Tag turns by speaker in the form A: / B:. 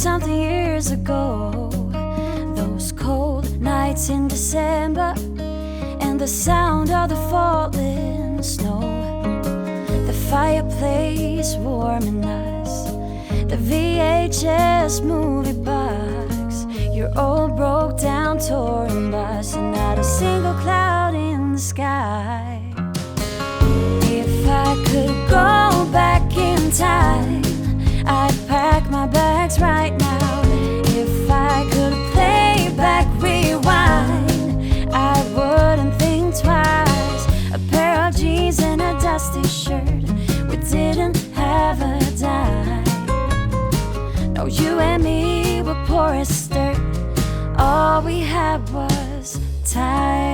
A: something years ago. Those cold nights in December, and the sound of the falling snow, the fireplace warming us, the VHS movie box, your old broke down touring bus, and not a single cloud in the sky. If I could go back in time, I'd pack my bags right now. If I could play back, rewind, I wouldn't think twice. A pair of jeans and a dusty shirt, we didn't have a dime. No, you and me were poor as dirt, all we had was time.